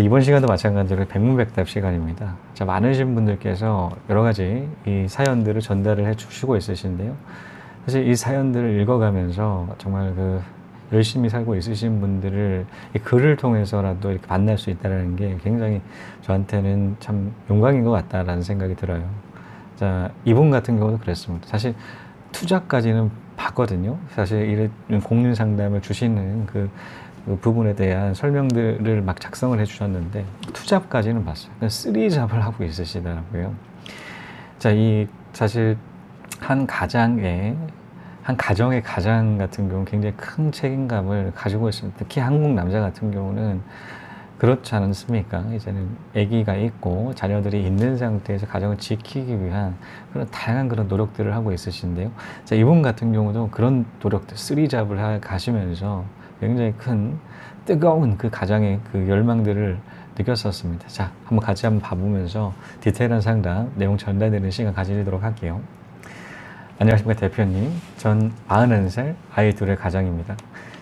이번 시간도 마찬가지로 백문백답 시간입니다. 자, 많으신 분들께서 여러 가지 이 사연들을 전달을 해 주시고 있으신데요. 사실 이 사연들을 읽어가면서 정말 열심히 살고 있으신 분들을 이 글을 통해서라도 이렇게 만날 수 있다는 게 굉장히 저한테는 참 영광인 것 같다라는 생각이 들어요. 자, 이분 같은 경우도 그랬습니다. 사실 투자까지는 봤거든요. 사실 이런 공인 상담을 주시는 그 부분에 대한 설명들을 막 작성을 해주셨는데 투잡까지는 봤어요. 쓰리잡을 하고 있으시더라고요. 자, 사실 한 가정의 가장 같은 경우는 굉장히 큰 책임감을 가지고 있습니다. 특히 한국 남자 같은 경우는 그렇지 않습니까? 이제는 아기가 있고 자녀들이 있는 상태에서 가정을 지키기 위한 그런 다양한 그런 노력들을 하고 있으신데요. 자, 이분 같은 경우도 그런 노력들, 쓰리잡을 가시면서 굉장히 큰 뜨거운 그 가장의 그 열망들을 느꼈었습니다. 자, 같이 한번 봐보면서 디테일한 상담, 내용 전달되는 시간 가지도록 할게요. 안녕하십니까 대표님. 전 41살 아이 둘의 가장입니다.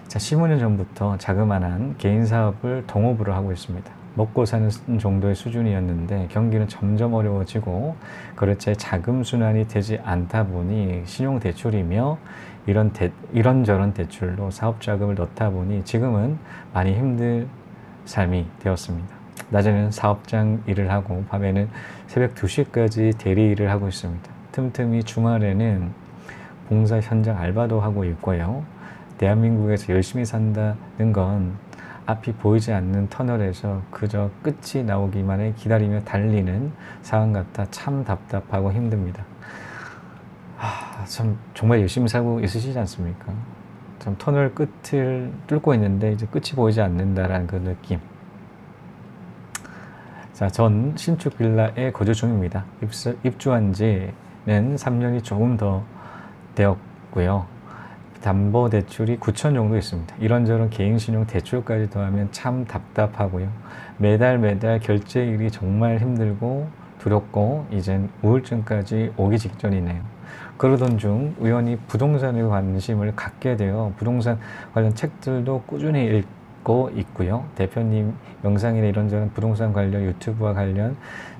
자, 15년 전부터 자그마한 개인 사업을 동업으로 하고 있습니다. 먹고 사는 정도의 수준이었는데 경기는 점점 어려워지고 거래처의 자금 순환이 되지 않다 보니 신용대출이며 이런저런 대출로 사업 자금을 넣다 보니 지금은 많이 힘든 삶이 되었습니다. 낮에는 사업장 일을 하고 밤에는 새벽 2시까지 대리 일을 하고 있습니다. 틈틈이 주말에는 봉사 현장 알바도 하고 있고요. 대한민국에서 열심히 산다는 건 앞이 보이지 않는 터널에서 그저 끝이 나오기만을 기다리며 달리는 상황 같아 참 답답하고 힘듭니다. 참 정말 열심히 살고 있으시지 않습니까? 참 터널 끝을 뚫고 있는데 이제 끝이 보이지 않는다라는 그 느낌. 자, 전 신축 빌라에 거주 중입니다. 입주한 지는 3년이 조금 더 되었고요. 담보대출이 9천 정도 있습니다. 이런저런 개인신용 대출까지 더하면 참 답답하고요. 매달 결제일이 정말 힘들고 두렵고 이젠 우울증까지 오기 직전이네요. 그러던 중 우연히 부동산에 관심을 갖게 되어 부동산 관련 책들도 꾸준히 읽고 있고요. 대표님 영상이나 이런저런 부동산 관련 유튜브와 관련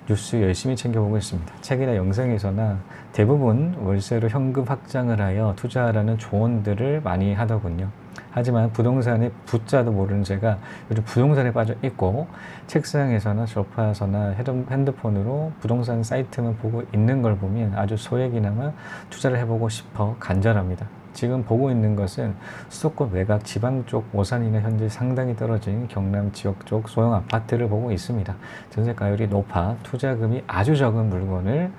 뉴스 열심히 챙겨보고 있습니다. 책이나 영상에서나 대부분 월세로 현금 확장을 하여 투자하라는 조언들을 많이 하더군요. 하지만 부동산의 부자도 모르는 제가 요즘 부동산에 빠져 있고 책상에서나 소파에서나 핸드폰으로 부동산 사이트만 보고 있는 걸 보면 아주 소액이나마 투자를 해보고 싶어 간절합니다. 지금 보고 있는 것은 수도권 외곽 지방 쪽 오산이나 현재 상당히 떨어진 경남 지역 쪽 소형 아파트를 보고 있습니다. 전세가율이 높아 투자금이 아주 적은 물건을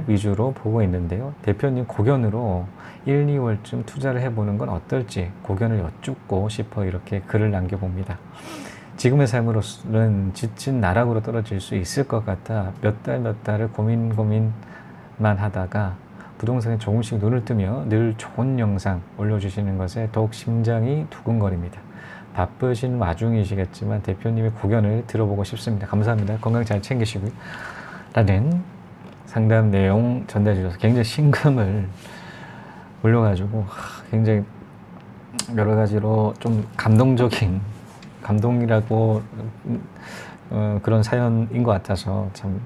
위주로 보고 있는데요. 대표님 고견으로 1, 2월쯤 투자를 해보는 건 어떨지 고견을 여쭙고 싶어 이렇게 글을 남겨봅니다. 지금의 삶으로는 지친 나락으로 떨어질 수 있을 것 같아 몇 달을 고민만 하다가 부동산에 조금씩 눈을 뜨며 늘 좋은 영상 올려주시는 것에 더욱 심장이 두근거립니다. 바쁘신 와중이시겠지만 대표님의 고견을 들어보고 싶습니다. 감사합니다. 건강 잘 챙기시고요. 라는 상담 내용 전달해 주셔서 굉장히 심금을 올려가지고 굉장히 여러 가지로 좀 감동이라고 그런 사연인 것 같아서 참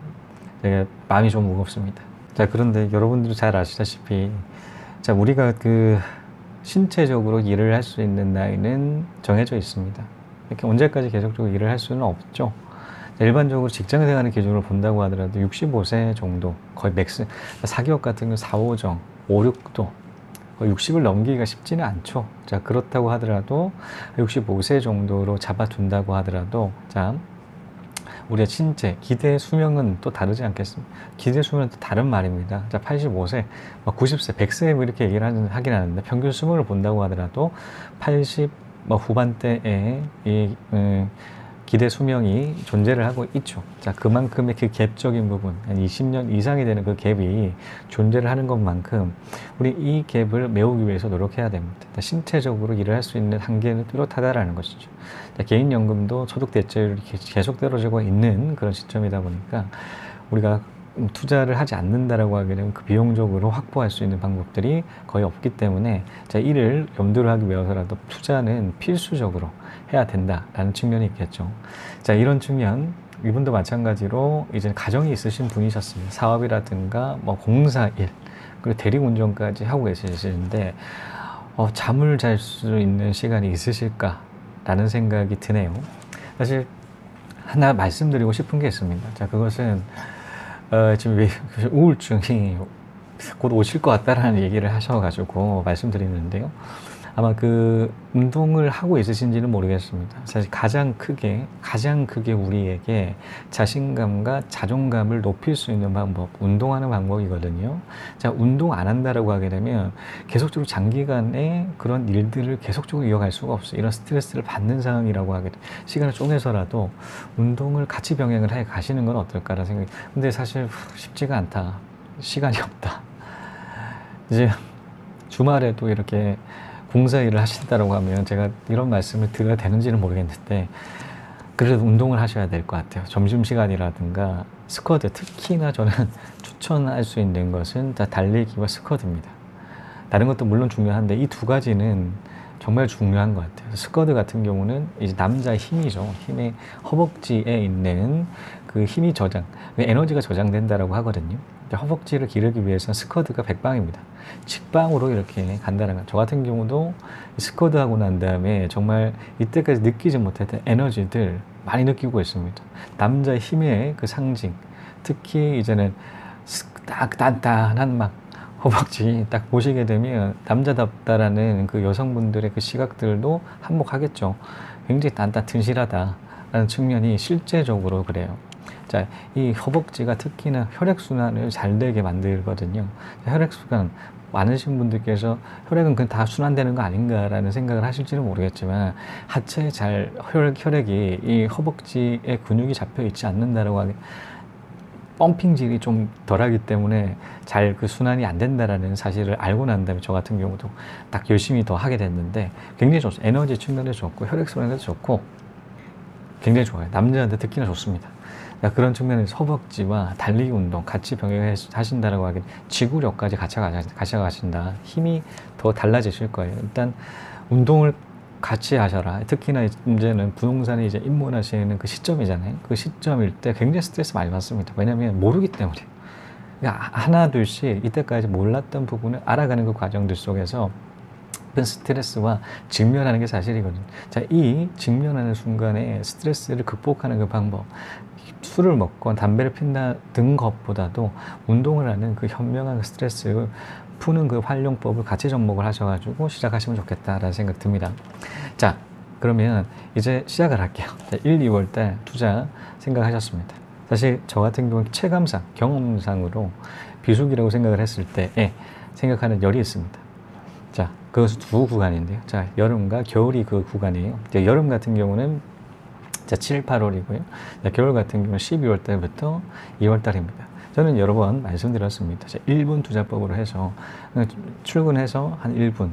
되게 마음이 좀 무겁습니다. 자, 그런데 여러분들도 잘 아시다시피 자, 우리가 신체적으로 일을 할 수 있는 나이는 정해져 있습니다. 이렇게 언제까지 계속적으로 일을 할 수는 없죠. 일반적으로 직장 생활의 기준으로 본다고 하더라도 65세 정도, 거의 맥스, 사기업 같은 경우 4, 5정, 5, 6도, 60을 넘기기가 쉽지는 않죠. 자, 그렇다고 하더라도 65세 정도로 잡아둔다고 하더라도, 자, 우리의 신체, 기대 수명은 또 다르지 않겠습니까? 기대 수명은 또 다른 말입니다. 자, 85세, 90세, 100세 이렇게 얘기를 하긴 하는데 평균 수명을 본다고 하더라도 80 후반대에 기대 수명이 존재를 하고 있죠. 자, 그만큼의 그 갭적인 부분, 한 20년 이상이 되는 그 갭이 존재를 하는 것만큼 우리 이 갭을 메우기 위해서 노력해야 됩니다. 신체적으로 일을 할 수 있는 한계는 뚜렷하다라는 것이죠. 자, 개인연금도 소득 대체율이 계속 떨어지고 있는 그런 시점이다 보니까 우리가 투자를 하지 않는다라고 하게 되면 그 비용적으로 확보할 수 있는 방법들이 거의 없기 때문에 자, 이를 염두를 하기 위해서라도 투자는 필수적으로 해야 된다라는 측면이 있겠죠. 자, 이런 측면, 이분도 마찬가지로 이제 가정이 있으신 분이셨습니다. 사업이라든가 뭐 공사 일, 그리고 대리운전까지 하고 계시는데 잠을 잘 수 있는 시간이 있으실까라는 생각이 드네요. 사실 하나 말씀드리고 싶은 게 있습니다. 자, 그것은 지금 우울증이 곧 오실 것 같다라는 얘기를 하셔가지고 말씀드리는데요. 아마 그 운동을 하고 있으신지는 모르겠습니다. 사실 가장 크게 우리에게 자신감과 자존감을 높일 수 있는 방법, 운동하는 방법이거든요. 자, 운동 안 한다라고 하게 되면 계속적으로 장기간에 그런 일들을 계속적으로 이어갈 수가 없어요. 이런 스트레스를 받는 상황이라고 하게 돼. 시간을 쪼개서라도 운동을 같이 병행을 해 가시는 건 어떨까라는 생각이. 근데 사실 쉽지가 않다. 시간이 없다. 이제 주말에도 이렇게 공사 일을 하신다고 하면 제가 이런 말씀을 드려야 되는지는 모르겠는데 그래도 운동을 하셔야 될 것 같아요. 점심시간이라든가 스쿼트, 특히나 저는 추천할 수 있는 것은 다 달리기와 스쿼트입니다. 다른 것도 물론 중요한데 이 두 가지는 정말 중요한 것 같아요. 스쿼트 같은 경우는 이제 남자의 힘이죠. 힘의 허벅지에 있는 그 힘이 에너지가 저장된다라고 하거든요. 허벅지를 기르기 위해서는 스쿼트가 백방입니다. 직방으로 이렇게 간다는 거. 저 같은 경우도 스쿼트 하고 난 다음에 정말 이때까지 느끼지 못했던 에너지들 많이 느끼고 있습니다. 남자의 힘의 그 상징. 특히 이제는 딱 단단한 막 허벅지 딱 보시게 되면 남자답다라는 그 여성분들의 그 시각들도 한몫하겠죠. 굉장히 단단 튼실하다라는 측면이 실제적으로 그래요. 자, 이 허벅지가 특히나 혈액순환을 잘 되게 만들거든요. 혈액순환 많으신 분들께서 혈액은 그냥 다 순환되는 거 아닌가라는 생각을 하실지는 모르겠지만 하체에 잘 혈액이 이 허벅지에 근육이 잡혀 있지 않는다라고 하게 펌핑질이 좀 덜하기 때문에 잘 그 순환이 안 된다라는 사실을 알고 난 다음에 저 같은 경우도 딱 열심히 더 하게 됐는데 굉장히 좋습니다. 에너지 측면에서 좋고 혈액순환에서 좋고 굉장히 좋아요. 남자한테 특히나 좋습니다. 그런 측면에서 허벅지와 달리기 운동 같이 병행하신다라고 하기엔 지구력까지 같이 가셔가신다. 힘이 더 달라지실 거예요. 일단 운동을 같이 하셔라. 특히나 이제는 부동산에 이제 입문하시는 그 시점이잖아요. 그 시점일 때 굉장히 스트레스 많이 받습니다. 왜냐하면 모르기 때문에. 그러니까 하나 둘씩 이때까지 몰랐던 부분을 알아가는 그 과정들 속에서 큰 스트레스와 직면하는 게 사실이거든요. 자, 이 직면하는 순간에 스트레스를 극복하는 그 방법. 술을 먹고 담배를 핀다 등 것보다도 운동을 하는 그 현명한 스트레스를 푸는 그 활용법을 같이 접목을 하셔가지고 시작하시면 좋겠다라는 생각 듭니다. 자, 그러면 이제 시작을 할게요. 자, 1, 2월 달 투자 생각하셨습니다. 사실 저 같은 경우는 체감상, 경험상으로 비수기라고 생각을 했을 때 생각하는 열이 있습니다. 자, 그것은 두 구간인데요. 자, 여름과 겨울이 그 구간이에요. 여름 같은 경우는 자, 7, 8월이고요. 자, 겨울 같은 경우는 12월 달부터 2월 달입니다. 저는 여러 번 말씀드렸습니다. 1분 투자법으로 해서 출근해서 한 1분,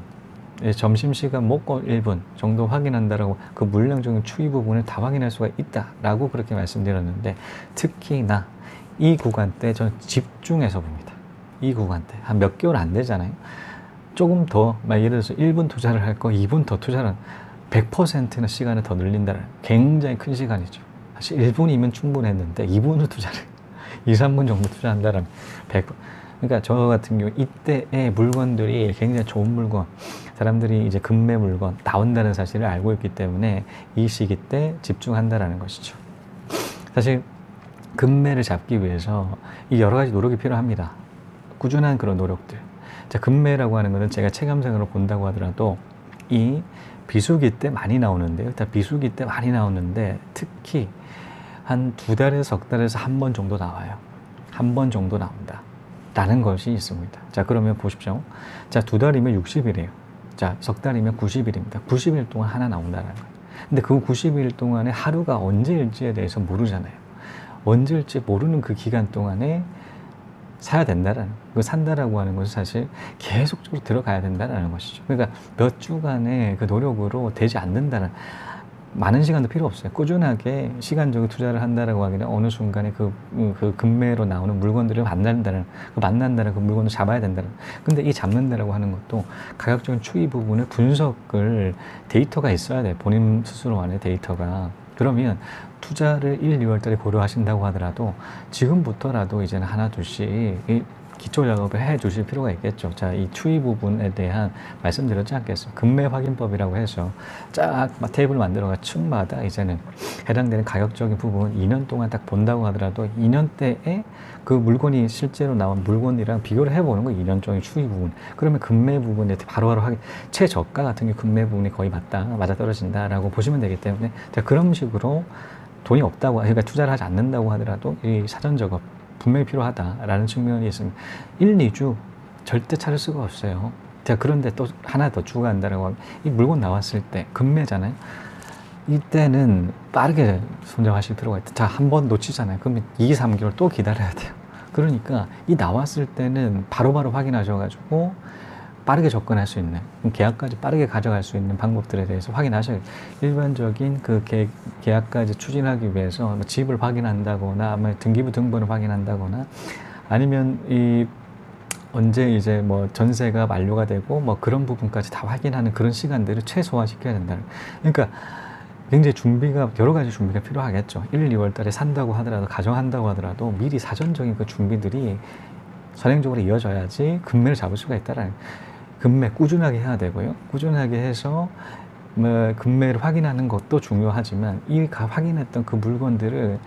점심시간 먹고 1분 정도 확인한다라고 그 물량적인 추이 부분을 다 확인할 수가 있다라고 그렇게 말씀드렸는데 특히나 이 구간대 저는 집중해서 봅니다. 이 구간대 한 몇 개월 안 되잖아요. 조금 더, 예를 들어서 1분 투자를 할 거 2분 더 투자를 100%나 시간을 더 늘린다는 굉장히 큰 시간이죠. 사실 1분이면 충분했는데 2분을 투자를 2, 3분 정도 투자한다면 100%. 그러니까 저 같은 경우 이때의 물건들이 굉장히 좋은 물건, 사람들이 이제 금매 물건 나온다는 사실을 알고 있기 때문에 이 시기 때 집중한다라는 것이죠. 사실 금매를 잡기 위해서 이 여러 가지 노력이 필요합니다. 꾸준한 그런 노력들. 자, 금매라고 하는 것은 제가 체감상으로 본다고 하더라도 이 비수기 때 많이 나오는데요. 일단 비수기 때 많이 나오는데 특히 한 2달에서 석 달에서 한 번 정도 나와요. 한 번 정도 나온다. 라는 것이 있습니다. 자, 그러면 보십시오. 자, 2달이면 60일이에요. 자, 석 달이면 90일입니다. 90일 동안 하나 나온다는 거예요. 근데 그 90일 동안에 하루가 언제일지에 대해서 모르잖아요. 언제일지 모르는 그 기간 동안에 사야 된다라는, 그 산다라고 하는 것은 사실 계속적으로 들어가야 된다라는 것이죠. 그러니까 몇 주간의 그 노력으로 되지 않는다는, 많은 시간도 필요 없어요. 꾸준하게 시간적으로 투자를 한다라고 하기는 어느 순간에 그 금매로 나오는 물건들을 만난다는 그 물건을 잡아야 된다는. 근데 이 잡는다라고 하는 것도 가격적인 추이 부분을 분석을 데이터가 있어야 돼요. 본인 스스로 안에 데이터가. 그러면 투자를 1, 2월 달에 고려하신다고 하더라도 지금부터라도 이제는 하나 둘씩 이 기초 작업을 해 주실 필요가 있겠죠. 자, 이 추이 부분에 대한 말씀드렸지 않겠습니까? 금매 확인법이라고 해서 쫙 테이블 만들어가 층마다 이제는 해당되는 가격적인 부분 2년 동안 딱 본다고 하더라도 2년 때에 그 물건이 실제로 나온 물건이랑 비교를 해보는 거 2년 종의 추이 부분. 그러면 금매 부분에 바로바로 하게 최저가 같은 게 금매 부분이 거의 맞아 떨어진다라고 보시면 되기 때문에 자, 그런 식으로 돈이 없다고, 그러니까 투자를 하지 않는다고 하더라도 이 사전 작업 분명히 필요하다라는 측면이 있습니다. 1, 2주 절대 찾을 수가 없어요. 자, 그런데 또 하나 더 추가한다라고 하면 이 물건 나왔을 때 금매잖아요. 이때는 빠르게 선정하실 필요가 있다. 자, 한 번 놓치잖아요. 그러면 2, 3개월 또 기다려야 돼요. 그러니까 이 나왔을 때는 바로바로 확인하셔가지고 빠르게 접근할 수 있는, 계약까지 빠르게 가져갈 수 있는 방법들에 대해서 확인하셔야 돼요. 일반적인 그 계약까지 추진하기 위해서 집을 확인한다거나, 아니면 등기부 등본을 확인한다거나, 아니면 이 언제 이제 뭐 전세가 만료가 되고 뭐 그런 부분까지 다 확인하는 그런 시간들을 최소화시켜야 된다는. 그러니까 굉장히 여러 가지 준비가 필요하겠죠. 1, 2월 달에 산다고 하더라도, 가정한다고 하더라도 미리 사전적인 그 준비들이 선행적으로 이어져야지 금매를 잡을 수가 있다라는. 금매 꾸준하게 해야 되고요. 꾸준하게 해서 뭐 금매를 확인하는 것도 중요하지만 이 확인했던 그 물건들을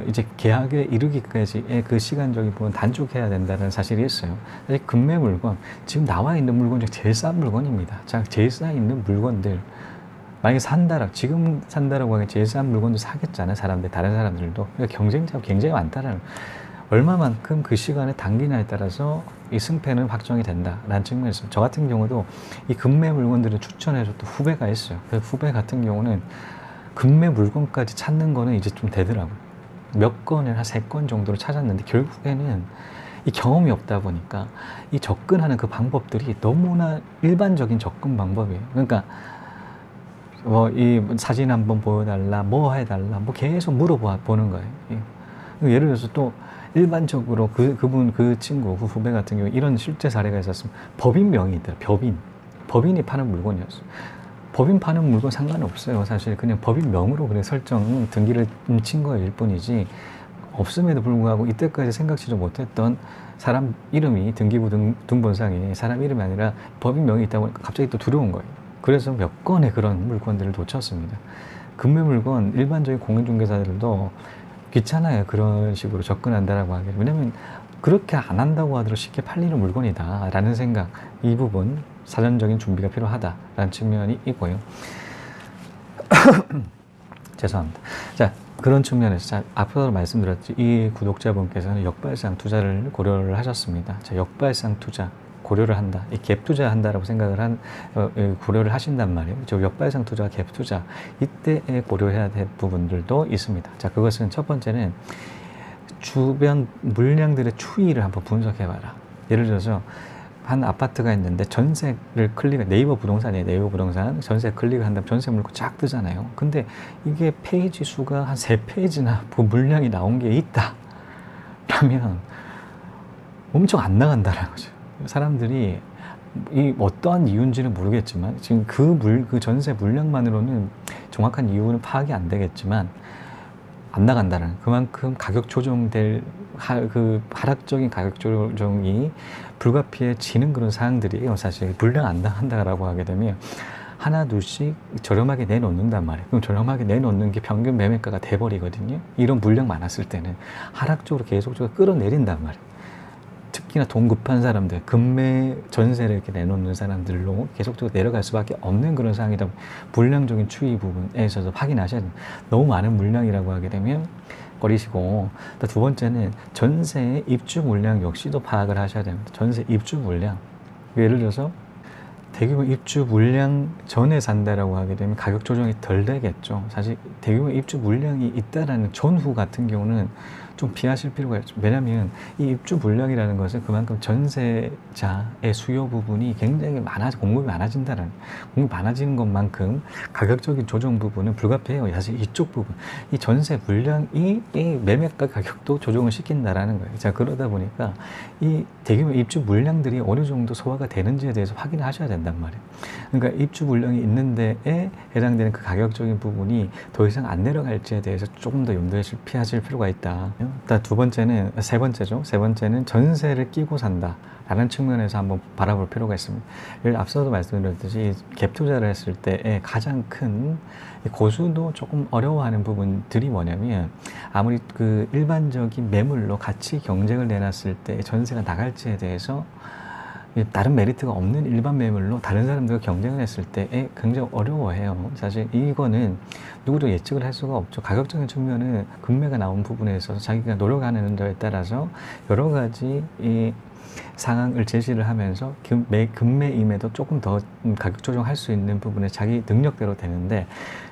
이제 계약에 이르기까지의 그 시간적인 부분 단축해야 된다는 사실이 있어요. 사실 금매 물건, 지금 나와 있는 물건 중 제일 싼 물건입니다. 자, 제일 싸 있는 물건들 만약에 지금 산다라고 하면 제일 싼 물건도 사겠잖아요. 다른 사람들도. 그러니까 경쟁자가 굉장히 많다라는. 얼마만큼 그 시간에 당기냐에 따라서 이 승패는 확정이 된다라는 측면이 있습니다. 저 같은 경우도 이 금매 물건들을 추천해줬던 후배가 있어요. 그 후배 같은 경우는 금매 물건까지 찾는 거는 이제 좀 되더라고요. 몇 건을 한 3건 정도로 찾았는데 결국에는 이 경험이 없다 보니까 이 접근하는 그 방법들이 너무나 일반적인 접근 방법이에요. 그러니까 이 사진 한번 보여달라, 뭐 해달라, 뭐 계속 물어보는 거예요. 예를 들어서 또 일반적으로 그 친구, 그 후배 같은 경우 이런 실제 사례가 있었으면 법인명이 있더라. 법인이 파는 물건이었어요. 법인 파는 물건 상관없어요. 사실 그냥 법인명으로 그냥 등기를 친 거일 뿐이지, 없음에도 불구하고 이때까지 생각지도 못했던 사람 이름이 등기부 등본상에 사람 이름이 아니라 법인명이 있다 보니까 갑자기 또 들어온 거예요. 그래서 몇 건의 그런 물건들을 놓쳤습니다. 금매 물건 일반적인 공인중개사들도 귀찮아요. 그런 식으로 접근한다라고 하기를. 왜냐면 그렇게 안 한다고 하더라도 쉽게 팔리는 물건이다 라는 생각, 이 부분 사전적인 준비가 필요하다라는 측면이 있고요. 죄송합니다. 자, 그런 측면에서 앞서도 말씀드렸지, 이 구독자분께서는 역발상 투자를 고려를 하셨습니다. 자, 역발상 투자 고려를 한다, 이 갭 투자한다라고 생각을 고려를 하신단 말이에요. 저 역발상 투자가 갭 투자, 이때에 고려해야 될 부분들도 있습니다. 자, 그것은 첫 번째는 주변 물량들의 추이를 한번 분석해봐라. 예를 들어서 한 아파트가 있는데 전세를 네이버 부동산 전세 클릭을 한다면 전세 물건 쫙 뜨잖아요. 근데 이게 페이지 수가 한 3페이지나 그 물량이 나온 게 있다 라면 엄청 안 나간다라는 거죠. 사람들이 이 어떠한 이유인지는 모르겠지만 지금 그 전세 물량만으로는 정확한 이유는 파악이 안 되겠지만 안 나간다는, 그만큼 가격 조정될 그 하락적인 가격 조정이 불가피해지는 그런 사항들이에요. 사실 물량 안 나간다라고 하게 되면 하나 둘씩 저렴하게 내놓는단 말이에요. 그럼 저렴하게 내놓는 게 평균 매매가가 돼버리거든요. 이런 물량 많았을 때는 하락적으로 계속적으로 끌어내린단 말이에요. 특히나 돈 급한 사람들, 금매 전세를 이렇게 내놓는 사람들로 계속적으로 내려갈 수밖에 없는 그런 상황이다. 물량적인 추이 부분에 있어서 확인하셔야 됩니다. 너무 많은 물량이라고 하게 되면 꺼리시고, 두 번째는 전세의 입주 물량 역시도 파악을 하셔야 됩니다. 전세 입주 물량. 예를 들어서 대규모 입주 물량 전에 산다라고 하게 되면 가격 조정이 덜 되겠죠. 사실 대규모 입주 물량이 있다라는 전후 같은 경우는 좀 피하실 필요가 있죠. 왜냐하면 이 입주 물량이라는 것은 그만큼 전세자의 수요 부분이 굉장히 공급이 많아진다는, 공급이 많아지는 것만큼 가격적인 조정 부분은 불가피해요. 사실 이쪽 부분, 이 전세 물량이 이 매매가 가격도 조정을 시킨다라는 거예요. 자, 그러다 보니까 이 대규모 입주 물량들이 어느 정도 소화가 되는지에 대해서 확인을 하셔야 된단 말이에요. 그러니까 입주 물량이 있는 데에 해당되는 그 가격적인 부분이 더 이상 안 내려갈지에 대해서 조금 더 피하실 필요가 있다. 일단 세 번째는 전세를 끼고 산다 라는 측면에서 한번 바라볼 필요가 있습니다. 앞서도 말씀드렸듯이 갭 투자를 했을 때의 가장 큰 고수도 조금 어려워하는 부분들이 뭐냐면, 아무리 그 일반적인 매물로 같이 경쟁을 내놨을 때 전세가 나갈지에 대해서 다른 메리트가 없는 일반 매물로 다른 사람들과 경쟁을 했을 때 굉장히 어려워해요. 사실 이거는 누구도 예측을 할 수가 없죠. 가격적인 측면은 금매가 나온 부분에 있어서 자기가 노력하는 데에 따라서 여러 가지 이 상황을 제시를 하면서 금매임에도 조금 더 가격 조정할 수 있는 부분에 자기 능력대로 되는데,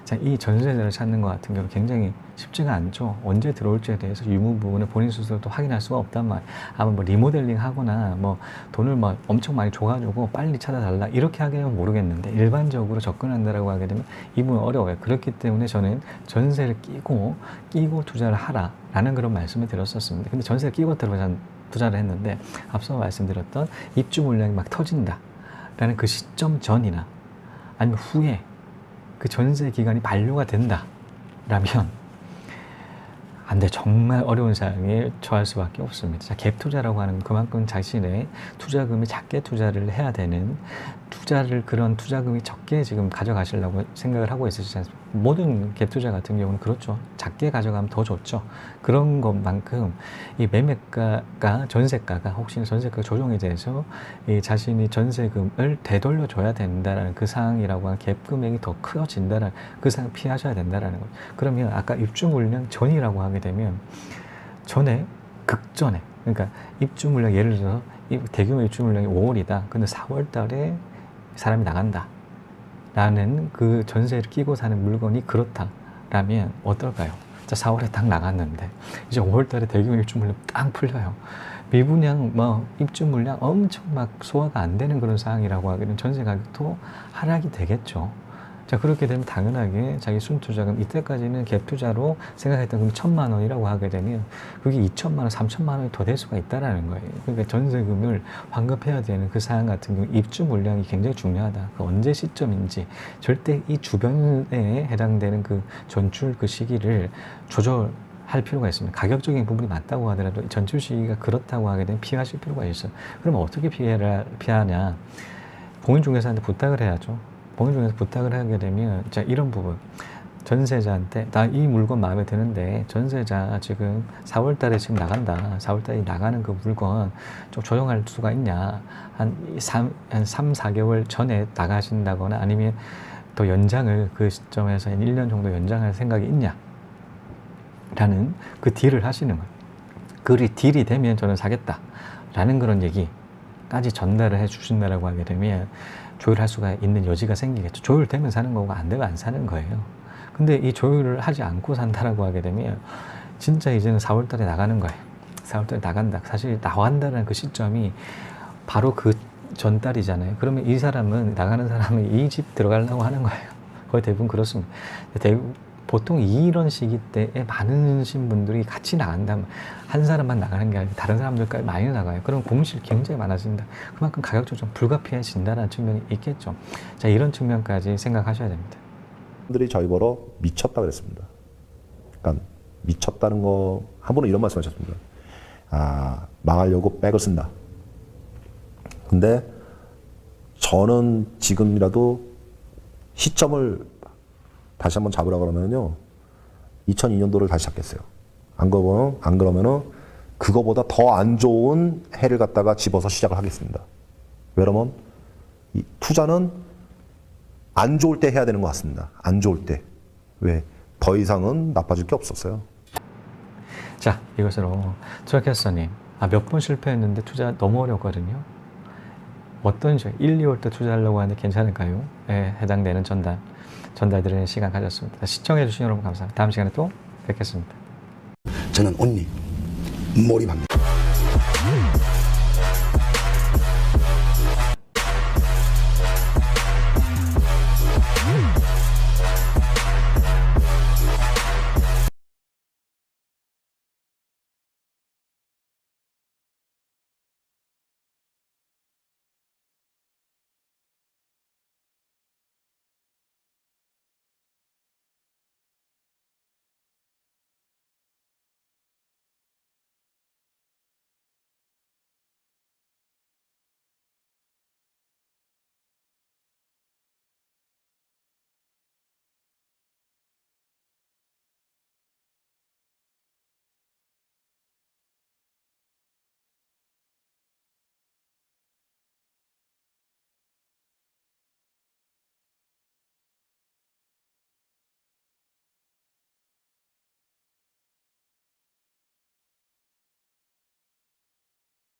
자, 이 전세자를 찾는 것 같은 경우 굉장히 쉽지가 않죠. 언제 들어올지에 대해서 유무 부분을 본인 스스로도 확인할 수가 없단 말이에요. 아마 뭐 리모델링 하거나 뭐 돈을 뭐 엄청 많이 줘가지고 빨리 찾아달라 이렇게 하기는 모르겠는데, 일반적으로 접근한다라고 하게 되면 이 부분은 어려워요. 그렇기 때문에 저는 전세를 끼고 투자를 하라라는 그런 말씀을 드렸었습니다. 근데 전세를 끼고 투자를 했는데, 앞서 말씀드렸던 입주 물량이 막 터진다라는 그 시점 전이나 아니면 후에 그 전세 기간이 만료가 된다라면 안 돼. 정말 어려운 상황에 처할 수밖에 없습니다. 자, 갭 투자라고 하는 그만큼 자신의 투자금이 작게 투자를 해야 되는, 그런 투자금이 적게 지금 가져가시려고 생각을 하고 있으시지 않습니까? 모든 갭 투자 같은 경우는 그렇죠. 작게 가져가면 더 좋죠. 그런 것만큼 이 매매가가, 전세가가 혹시 전세가 조정에 대해서 이 자신이 전세금을 되돌려줘야 된다라는 그 상황이라고 하는 갭 금액이 더 커진다라는 그 상황을 피하셔야 된다라는 거죠. 그러면 아까 입주 물량 전이라고 하게 되면 극전에, 그러니까 입주 물량, 예를 들어서 대규모 입주 물량이 5월이다. 근데 4월 달에 사람이 나간다 라는 그 전세를 끼고 사는 물건이 그렇다라면 어떨까요? 자, 4월에 딱 나갔는데 이제 5월 달에 대규모 입주 물량 딱 풀려요. 미분양 입주 물량 엄청 막 소화가 안 되는 그런 상황이라고 하기는 전세 가격도 하락이 되겠죠. 자, 그렇게 되면 당연하게 자기 순투자금, 이때까지는 갭 투자로 생각했던 금이 1,000만 원이라고 하게 되면 그게 2,000만 원, 3,000만 원이 더 될 수가 있다라는 거예요. 그러니까 전세금을 환급해야 되는 그 상황 같은 경우 입주 물량이 굉장히 중요하다. 그 언제 시점인지 절대 이 주변에 해당되는 그 전출 그 시기를 조절할 필요가 있습니다. 가격적인 부분이 맞다고 하더라도 전출 시기가 그렇다고 하게 되면 피하실 필요가 있어요. 그럼 어떻게 피하냐? 공인중개사한테 부탁을 해야죠. 공인중개사 부탁을 하게 되면, 자, 이런 부분, 전세자한테 나 이 물건 마음에 드는데 전세자 지금 4월 달에 지금 나간다. 4월 달에 나가는 그 물건 좀 조정할 수가 있냐? 한 3, 4개월 전에 나가신다거나 아니면 더 연장을 그 시점에서 1년 정도 연장할 생각이 있냐? 라는 그 딜을 하시는 거예요. 그 딜이 되면 저는 사겠다. 라는 그런 얘기까지 전달을 해 주신다라고 하게 되면 조율할 수가 있는 여지가 생기겠죠. 조율되면 사는 거고 안 되면 안 사는 거예요. 근데 이 조율을 하지 않고 산다라고 하게 되면 진짜 이제는 4월 달에 나가는 거예요. 4월 달에 나간다. 사실 나간다는 그 시점이 바로 그 전달이잖아요. 그러면 이 사람은, 나가는 사람은 이 집 들어가려고 하는 거예요. 거의 대부분 그렇습니다. 보통 이런 시기 때에 많으신 분들이 같이 나간다면 한 사람만 나가는 게 아니라 다른 사람들까지 많이 나가요. 그럼 공실이 굉장히 많아진다. 그만큼 가격 조정 불가피해진다는 측면이 있겠죠. 자, 이런 측면까지 생각하셔야 됩니다. 분들이 저희 보러 미쳤다 그랬습니다. 그러니까 미쳤다는 거, 한 분은 이런 말씀하셨습니다. 망하려고 백을 쓴다. 근데 저는 지금이라도 시점을 다시 한번 잡으라 그러면요, 2002년도를 다시 잡겠어요. 안 그러면은 그거보다 더 안 좋은 해를 갖다가 집어서 시작을 하겠습니다. 왜냐면 이 투자는 안 좋을 때 해야 되는 것 같습니다. 안 좋을 때. 왜? 더 이상은 나빠질 게 없었어요. 자, 이것으로 트랙캐스터님, 몇 번 실패했는데 투자 너무 어렵거든요. 어떤 식 1, 2월 때 투자하려고 하는데 괜찮을까요? 에 해당되는 전달드리는 시간 가졌습니다. 시청해 주신 여러분 감사합니다. 다음 시간에 또 뵙겠습니다. 저는 온리 몰입합니다.